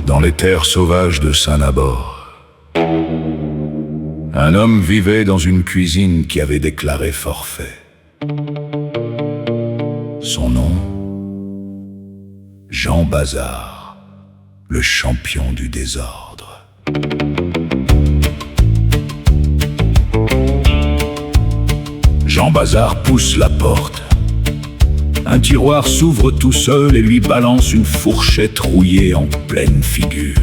dans les terres sauvages de Saint-Nabor. Un homme vivait dans une cuisine qui avait déclaré forfait. Son nom, Jean Bazar, le champion du désordre. Jean Bazar pousse la porte. Un tiroir s'ouvre tout seul et lui balance une fourchette rouillée en pleine figure.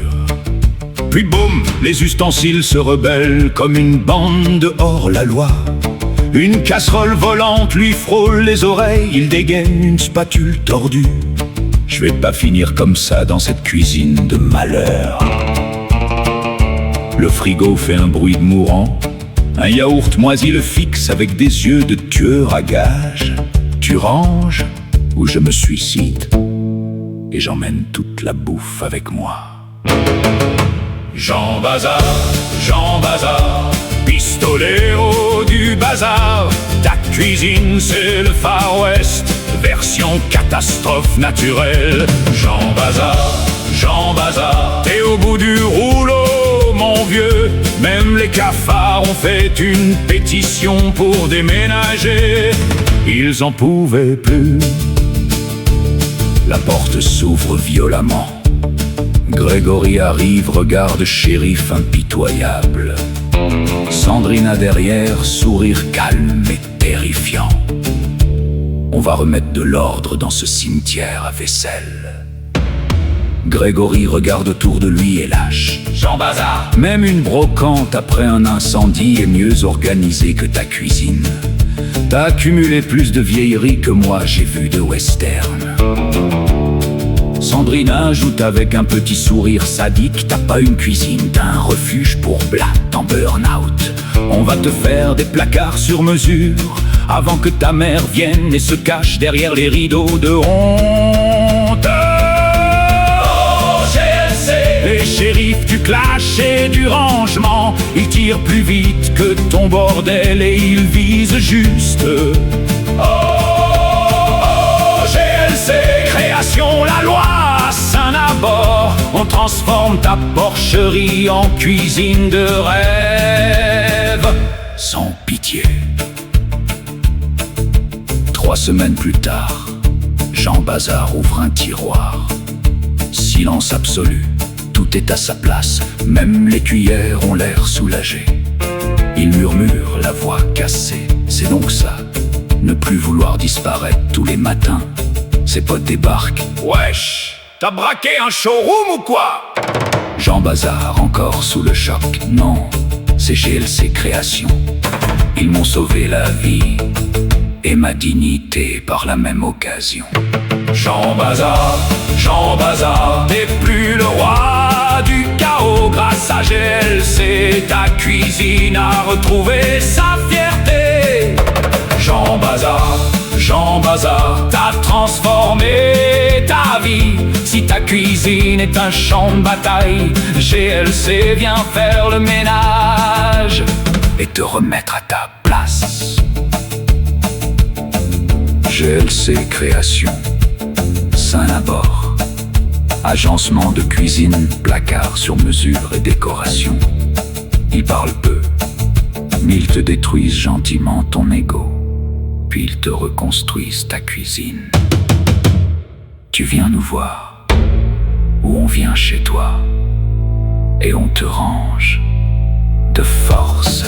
Puis boum, les ustensiles se rebellent comme une bande de hors-la-loi. Une casserole volante lui frôle les oreilles, il dégaine une spatule tordue. Je vais pas finir comme ça dans cette cuisine de malheur. Le frigo fait un bruit de mourant. Un yaourt moisi le fixe avec des yeux de tueur à gages. Tu ranges ou je me suicide et j'emmène toute la bouffe avec moi. Jean Bazar, pistolero du bazar. Ta cuisine c'est le Far West, version catastrophe naturelle. Jean Bazar, t'es au bout du rouleau mon vieux. Même les cafards ont fait une pétition pour déménager. Ils en pouvaient plus. La porte s'ouvre violemment. Grégory arrive, regarde shérif impitoyable. Sandrina derrière, sourire calme et terrifiant. On va remettre de l'ordre dans ce cimetière à vaisselle. Grégory regarde autour de lui et lâche. Jean Bazar, même une brocante après un incendie est mieux organisée que ta cuisine. T'as accumulé plus de vieilleries que moi j'ai vu de western. Sandrina ajoute avec un petit sourire sadique. T'as pas une cuisine, t'as un refuge pour blattes en burn-out. On va te faire des placards sur mesure avant que ta mère vienne et se cache derrière les rideaux de honte. Les shérifs du clash et du rangement, ils tirent plus vite que ton bordel et ils visent juste. GLC, création, la loi, Saint-Nabor. On transforme ta porcherie en cuisine de rêve, sans pitié. 3 semaines plus tard, Jean Bazar ouvre un tiroir. Silence absolu. Tout est à sa place, même les cuillères ont l'air soulagées. Il murmure, la voix cassée. C'est donc ça, ne plus vouloir disparaître tous les matins. Ses potes débarquent. Wesh, t'as braqué un showroom ou quoi? Jean Bazar encore sous le choc. Non, c'est GLC Création. Ils m'ont sauvé la vie et ma dignité par la même occasion. Jean Bazar, t'es plus le roi du chaos. Grâce à GLC, ta cuisine a retrouvé sa fierté. Jean Bazar, t'as transformé ta vie. Si ta cuisine est un champ de bataille, GLC vient faire le ménage et te remettre à ta place. GLC Création, Saint-Nabor. Agencement de cuisine, placard sur mesure et décoration. Ils parlent peu, mais ils te détruisent gentiment ton ego. Puis ils te reconstruisent ta cuisine. Tu viens nous voir, ou on vient chez toi, et on te range de force.